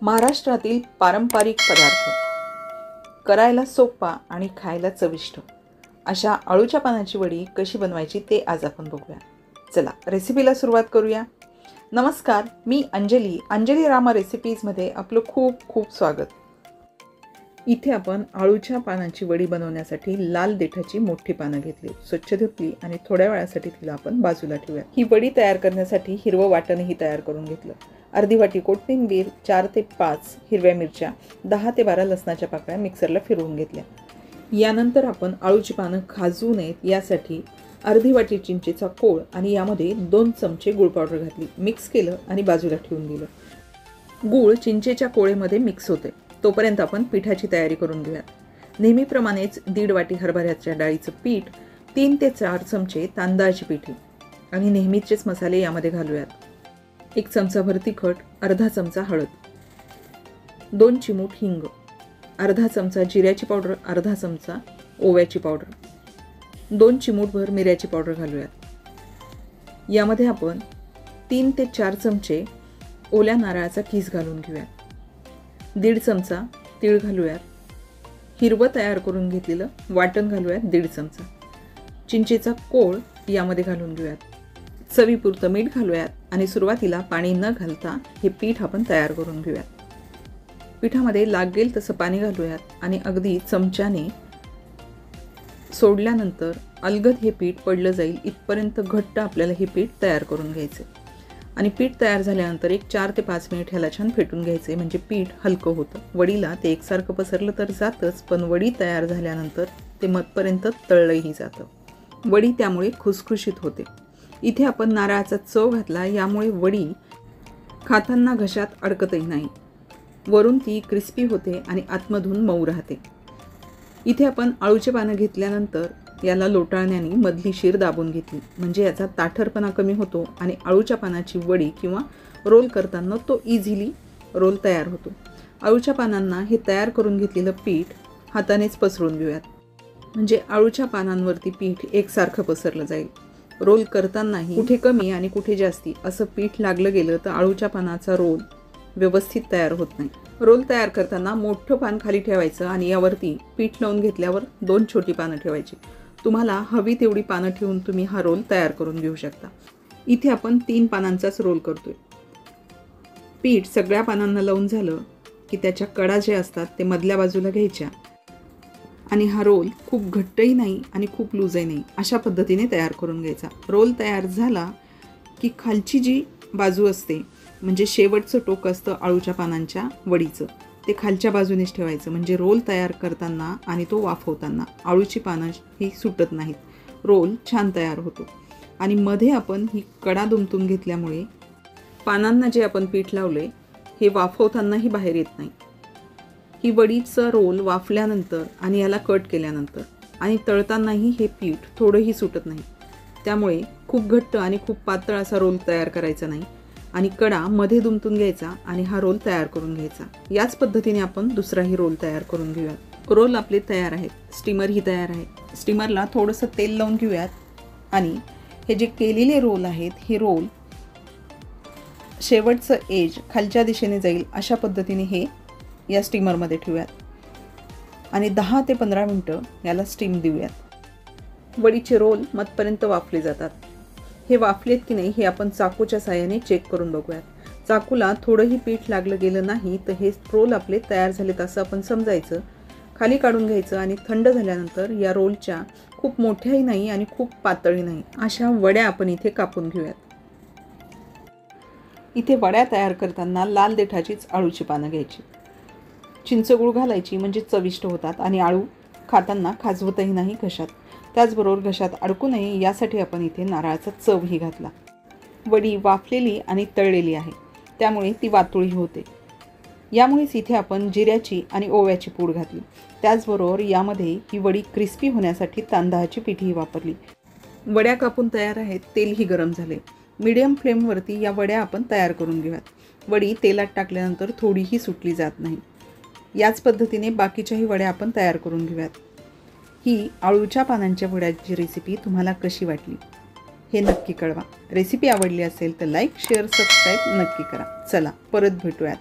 महाराष्ट्रातील पारंपरिक पदार्थ, करायला सोपा आणि खायला चविष्ट अशा अळूच्या पानाची वडी कशी बनवायची ते आज आपण बघूया. चला रेसिपीला सुरुवात करूया. नमस्कार, मी अंजली रामा रेसिपीजमध्ये आपलं खूप खूप स्वागत. इथे आपण अळूच्या पानाची वडी बनवण्यासाठी लाल देठाची मोठी पानं घेतली, स्वच्छ धुतली आणि थोड्या वेळासाठी तिला आपण बाजूला ठेवूया. ही वडी तयार करण्यासाठी हिरवं वाटणही तयार करून घेतलं. अर्धी वाटी कोथिंबीर, 4 ते 5 हिरव्या मिरच्या, 10 ते 12 लसणाच्या पाकळ्या मिक्सरला फिरवून घेतल्या. यानंतर आपण अळूची पानं खाजवू नयेत यासाठी अर्धी वाटी चिंचेचा कोळ आणि यामध्ये 2 चमचे गुळ पावडर घातली, मिक्स केलं आणि बाजूला ठेवून दिलं. गुळ चिंचेच्या कोळेमध्ये मिक्स होते तोपर्यंत आपण पिठाची तयारी करून घेऊया. नेहमीप्रमाणेच 1.5 वाटी हरभऱ्याच्या डाळीचं पीठ, 3 ते 4 चमचे तांदळाची पिठी आणि नेहमीचेच मसाले यामध्ये घालूयात. 1 चमचाभर तिखट, अर्धा चमचा हळद, 2 चिमूट हिंग, अर्धा चमचा जिऱ्याची पावडर, अर्धा चमचा ओव्याची पावडर, 2 चिमूटभर मिऱ्याची पावडर घालूयात. यामध्ये आपण 3 ते 4 चमचे ओल्या नारळाचा कीस घालून घेऊयात. 1.5 चमचा तीळ घालूयात. हिरवं तयार करून घेतलेलं वाटण घालूयात 1.5 चमचा. चिंचेचा कोळ यामध्ये घालून घेऊयात. चवीपुरतं मीठ घालूयात आणि सुरुवातीला पाणी न घालता हे पीठ आपण तयार करून घेऊयात. पिठामध्ये लागेल तसं पाणी घालूयात आणि अगदी चमच्याने सोडल्यानंतर अलगद हे पीठ पडलं जाईल इथपर्यंत घट्ट आपल्याला हे पीठ तयार करून घ्यायचे. आणि पीठ तयार झाल्यानंतर 4 ते 5 मिनिट ह्याला छान फेटून घ्यायचे, म्हणजे पीठ हलकं होतं. वडीला ते एकसारखं पसरलं तर जातंच, पण वडी तयार झाल्यानंतर ते मधपर्यंत तळलंही जातं. वडी त्यामुळे खुसखुशीत होते. इथे आपण नारळाचा चव घातला, यामुळे वडी खाताना घशात अडकतही नाही. वरून ती क्रिस्पी होते आणि आतमधून मऊ राहते. इथे आपण अळूचे पानं घेतल्यानंतर याला लोटाळण्याने मधली शीर दाबून घेतली, म्हणजे याचा ताठरपणा कमी होतो आणि अळूच्या पानाची वडी किंवा रोल करताना तो इझिली रोल तयार होतो. अळूच्या पानांना हे तयार करून घेतलेलं पीठ हातानेच पसरून घेऊयात, म्हणजे अळूच्या पानांवरती पीठ एकसारखं पसरलं जाईल. रोल करतानाही कुठे कमी आणि कुठे जास्ती असं पीठ लागलं गेलं तर अळूच्या पानाचा रोल व्यवस्थित तयार होत नाही. रोल तयार करताना मोठं पान खाली ठेवायचं आणि यावरती पीठ लावून घेतल्यावर 2 छोटी पानं ठेवायची. तुम्हाला हवी तेवढी पानं ठेवून तुम्ही हा रोल तयार करून घेऊ शकता. इथे आपण 3 पानांचाच रोल करतोय. पीठ सगळ्या पानांना लावून झालं की त्याच्या कडा जे असतात ते मधल्या बाजूला घ्यायच्या आणि हा रोल खूप घट्टही नाही आणि खूप लूजही नाही अशा पद्धतीने तयार करून घ्यायचा. रोल तयार झाला की खालची जी बाजू असते, म्हणजे शेवटचं टोक असतं अळूच्या पानांच्या वडीचं, ते खालच्या बाजूनेच ठेवायचं, म्हणजे रोल तयार करताना आणि तो वाफवताना अळूची पानं ही सुटत नाहीत. रोल छान तयार होतो. आणि मध्ये आपण ही कडा दुमटून घेतल्यामुळे पानांना जे आपण पीठ लावले हे वाफवतानाही बाहेर येत नाही. ही वडीचं रोल वाफल्यानंतर आणि याला कट केल्यानंतर आणि तळतानाही हे पीठ थोडंही सुटत नाही. त्यामुळे खूप घट्ट आणि खूप पातळ असा रोल तयार करायचा नाही आणि कडा मध्ये दुमटून घ्यायचा आणि हा रोल तयार करून घ्यायचा. याच पद्धतीने आपण दुसराही रोल तयार करून घेऊयात. रोल आपले तयार आहेत. स्टीमरही तयार आहे. स्टीमरला थोडंसं तेल लावून घेऊयात आणि हे जे केलेले रोल आहेत हे रोल शेवटचं एज खालच्या दिशेने जाईल अशा पद्धतीने हे या स्टीमरमध्ये ठेवूयात आणि 10 ते 15 मिनटं याला स्टीम देऊयात. वडीचे रोल मधपर्यंत वाफले जातात. हे वाफलेत की नाही हे आपण चाकूच्या साहाय्याने चेक करून बघूयात. चाकूला थोडंही पीठ लागलं गेलं नाही तर हे रोल आपले तयार झालेत असं आपण समजायचं. खाली काढून घ्यायचं आणि थंड झाल्यानंतर या रोलच्या खूप मोठ्याही नाही आणि खूप पातळही नाही अशा वड्या आपण इथे कापून घेऊयात. इथे वड्या तयार करताना लाल देठाचीच अळूची पानं घ्यायची, चिंचगूळ घालायची, म्हणजे चविष्ट होतात आणि अळू खाताना खाजवतही नाही घशात. त्याचबरोबर घशात अडकू नये यासाठी आपण इथे नारळाचा चवही घातला. वडी वाफलेली आणि तळलेली आहे, त्यामुळे ती वातुळी होते. यामुळेच इथे आपण जिऱ्याची आणि ओव्याची पूड घातली. त्याचबरोबर यामध्ये ही वडी क्रिस्पी होण्यासाठी तांदळाची पिठीही वापरली. वड्या कापून तयार आहेत. तेलही गरम झाले. मीडियम फ्लेमवरती या वड्या आपण तयार करून घेऊयात. वडी तेलात टाकल्यानंतर थोडीही सुटली जात नाही. याच पद्धतीने बाकीच्याही वड्या आपण तयार करून घेऊयात. ही अळूच्या पानांच्या वड्याची रेसिपी तुम्हाला कशी वाटली हे नक्की कळवा. रेसिपी आवडली असेल तर लाईक, शेअर, सबस्क्राईब नक्की करा. चला परत भेटूयात.